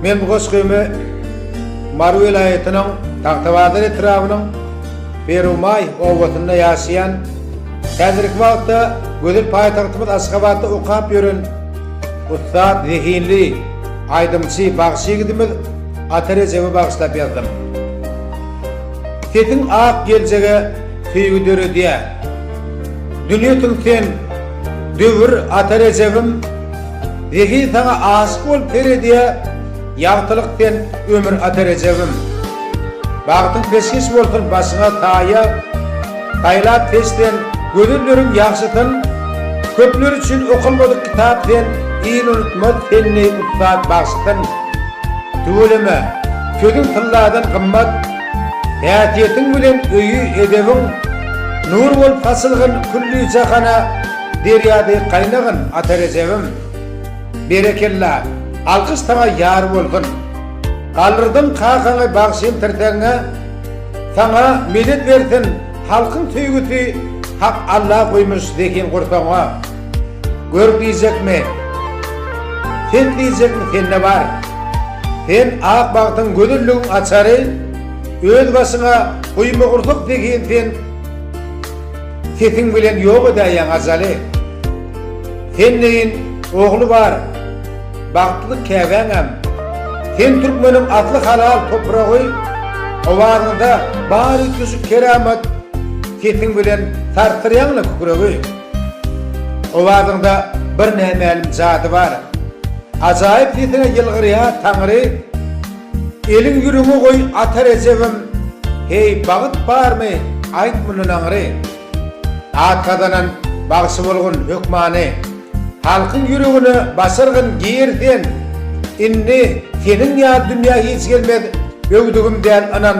Men bu goşgöme Maru vilayetinin Taxtabadır etrafının Berumay ovatında yaşayan Häzirki wagtda gödel paýtagtymyz Aşgabatda okap ýören Ustad Zehinli Aydymçy bagşygydymyz Atarejebe bagşlap ýazdym. Tetin ak geljege süýgü dörediýe. Dünýätiň sen döwür Atarejebim Zehin saňa aşyk bolup berediýe. Ýagtylyk sen ömür Atarejebim. Bagtyň peşkeş bolsun başyňa taýa taýlap peşden gödülleriň ýagşytyn köpler üçin okulmadyk kitap sen iň unutmaz senni ustad bagşytyn. Tüweleme ködüň tıllardan gymmat häsiýetiň bilen öýü edebiň nur bolup fasylgyn külli jahana derýady gaýnagyn Atarejebim. Berekella alkış taňa ýar bolsun. Galyrdyň kakaňy bagşym tirteňe saňa medet bersin halkyň töýgüsi hak Allah goýmuş degen gursaňa. Görüp diýjekmi? Sen diýjekmi sende bar? Sen ak bagtyň gödüllügiň açary öz başyňa goýma gursak degen sen sesiň bilen ýok edýän azaly. Senniň ogly bar. Baktlı kevenem. Sen Türkmenin atlı halal toprağı ovarında bari küçük keramet ketin bilen tartıryanla kukurağıy. Ovarında bir nemelim zadı var. Acayip ketine yılgırıya tanrı elin yürümü koy Atarejebim. Hey bağıt var mı? Ayt bunun anrı. At kadanan bağısı bolgun hükmanı. Halkın yüreğini basırgın giyirden inni senin ya dünya hiç gelmedi ögdügümden anan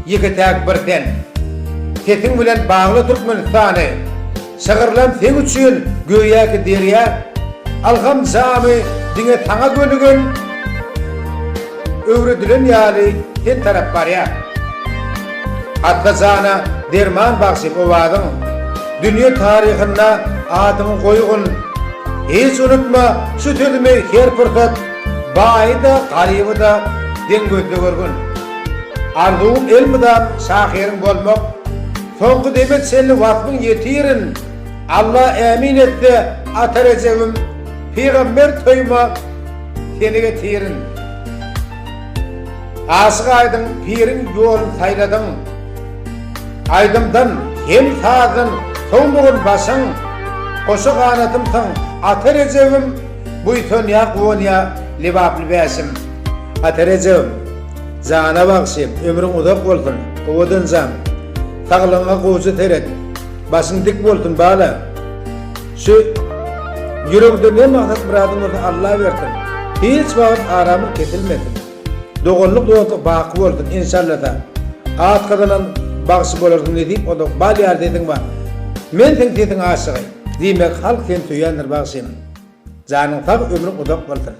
yıkıtak birden setin bilen bağlı Türkmenistan'ı sığırlan sen üçün göğyaki derya algam zami dine tağa gönügün övredilen yali sen taraf var ya hatta zana derman bakşıp ovadın dünya tarihinde adımı koygun hiç unutma şu tölüme her fırsat bayi da garibi da den gözle görgün arzuğum elmidam şahirin bolmak sonku demet seni vakfın yetirin Allah emin etti Atarejebim peygamber toyma seni getirin aşık aydın pirin yolun sayladın aydımdan hem sağdın sonluğun basın koşu kanatımsın Atarejebim buyton ya kuvonya libaplı besim Atarejebim zana bakşim ömrün udak bolsun kuvodun zam tağlığına koğucu teret basın dik bolsun bağla şu yürekde ne maksat muradın olsa Allah versin hiç vakit aramı kesilmesin doğulluk doğulluk bakı bolsun inşallah da at kazanan bakşı bolursun dedik o da bal yar dedin var men sen dedin aşığı demek halk sen tüyanır bakşim zanın tak ömrün udak bolsun